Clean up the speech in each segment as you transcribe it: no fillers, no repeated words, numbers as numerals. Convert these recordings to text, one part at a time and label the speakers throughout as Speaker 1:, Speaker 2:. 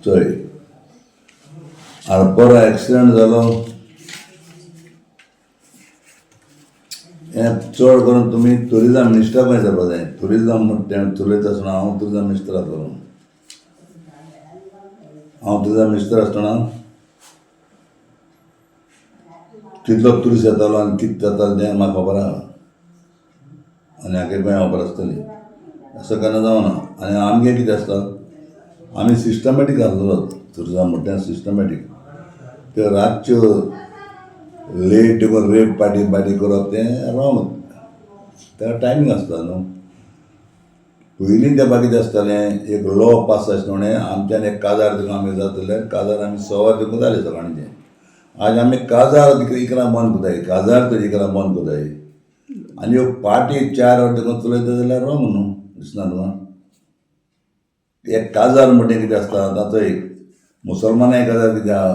Speaker 1: चोय आरपार एक्सिडेंट जालो हें चड करून तुमी टुरिजम मिनिस्टर खंय जावपा जाय. टुरिजम चलयता आसतना हांव टुरिजम मिनिस्टर आसलो. हांव टुरिजम मिनिस्टर आसतना कितलो ट्युरिस्ट येतालो आनी कितें जातालें तें म्हाका खबर आहा आनी हाका खंय खबर आसतली. असं केन्ना जावना. आनी आमगे कितें आसता आमी सिस्टमॅटीक आसलो टुरिजम म्हणटा सिस्टमॅटीक. त्यो रातच्यो लेट करून रेट पार्टी करप तें रॉंग. तेका टायमींग आसता न्हू. पयलीं तेंपा कितें आसतालें एक लॉ पास आसलें आमच्यान एक काजार दिवंक आमी जातले काजार आमी 6 वरां दिवंक जालें सकाळचें. आज आमी काजार इकरां बंद कोताय काजार तर इकरां बंद कोताय आनी ह्यो पार्टी 4 वर देखून चलयता जाल्यार रॉंग न्हू दिसना तुका. एक काजार म्हणटा कितें आसता ताचो एक मुसलमानाय काजार कितें आहा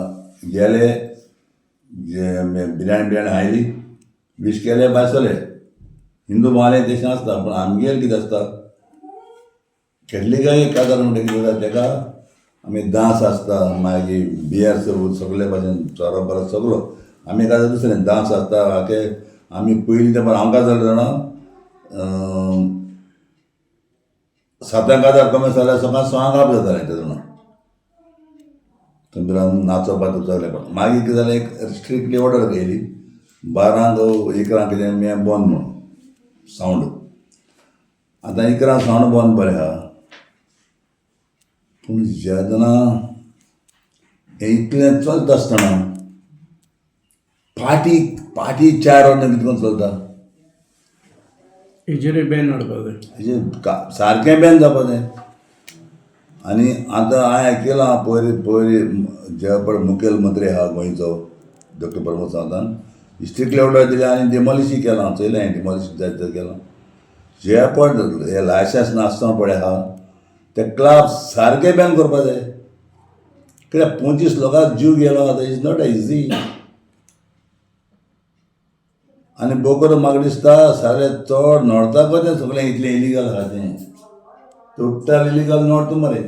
Speaker 1: गेले बिर्याणी खायली विश केले भायर सरले. हिंदू महालय तशें आसता पूण आमगेर कितें आसता केटलीकाय काजार म्हणटा कितें जाता तेका आमी दास आसता मागीर बियर सगळे भाशेन चोरो परत सगळो आमी काजार दुसरें दास आसता. हाके आमी पयलीं तेंपार हांव काजार जाणा 7 काजार कमी जाल्यार सकाळ 6 आप जातालें ते जाणा थंय नाचोवपाक सगळें. पण मागीर कितें जालें एक स्ट्रिक्टली ऑर्डर केली 12 1 कितें बंद म्हणून सावंड. आतां 1 सावंड बंद बरें आहा पूण जेदना हें इतलें चलता आसतना पार्टी 4 वरां कितें करून चलता
Speaker 2: हेजेर बॅन हाडपा जाय.
Speaker 1: हेजें सारकें बॅन जावपा जाय. आनी आतां हांवें आयकलां पयलीं जे पळय मुखेलमंत्री आहा गोंयचो डॉक्टर प्रमोद सावंतान स्ट्रिक्टली ऑर्डर दिली आनी डिमॉलिशी केलां. चयलें हांवें डिमॉलिश जाय केलां. जे पळय हे लायसन्स नासतना पळय आहा ते क्लब सारकें बॅन करपा जाय. कित्याक 25 लोकांचो जीव गेलो आतां इज नॉट इजी. आनी बोकर म्हाका दिसता सारे चड नॉर्थाक तें सगळें इतलें इलिगल आहा तें टोटल इलिगल नॉर्थ मरे.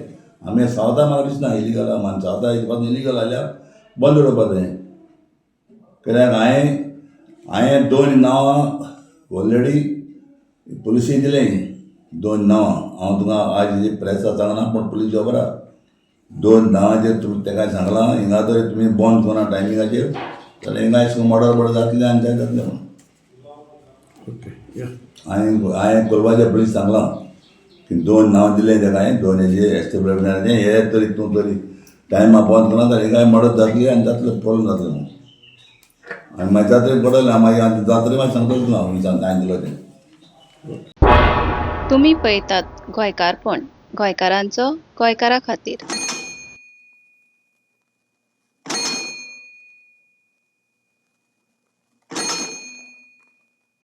Speaker 1: आमी सावथा म्हाका दिसना इलिगल आहा मान सावथा हितून इलिगल जाल्यार बंद उडोवपा जाय. कित्याक हांवें 2 नांवां ऑलरेडी पुलिशेक दिलें 2 नांवां. हांव तुका आज प्रेसाक सांगना पूण पुलीस खबर आहा 2 नांवांचेर तुमी तेका सांगलां हिंगा तरी तुमी बंद कोना टायमिंगाचेर जाल्यार हिंगा अशें मर्डर बर्डर जातलें आनी तें जातलें म्हणून. हांवें कोलवाच्या पुलीस सांगलां की 2 नांव दिलें तेका हांवें 2 हेजे एस्टेब्लिशमेंटाचें हे तरी तूं तरी टायमा बंद करना जाल्यार हिंगा मर्डर जातली आनी जातलें प्रॉब्लम जातलें म्हणून. आनी मागीर जात्रेक पडलें मागीर आतां जात्रे मागीर सांगतलो तुका हांवें दिलो तें.
Speaker 3: तुम्ही पळयतात गोंयकारपण गोंयकारांचो गोंयकारा खातीर.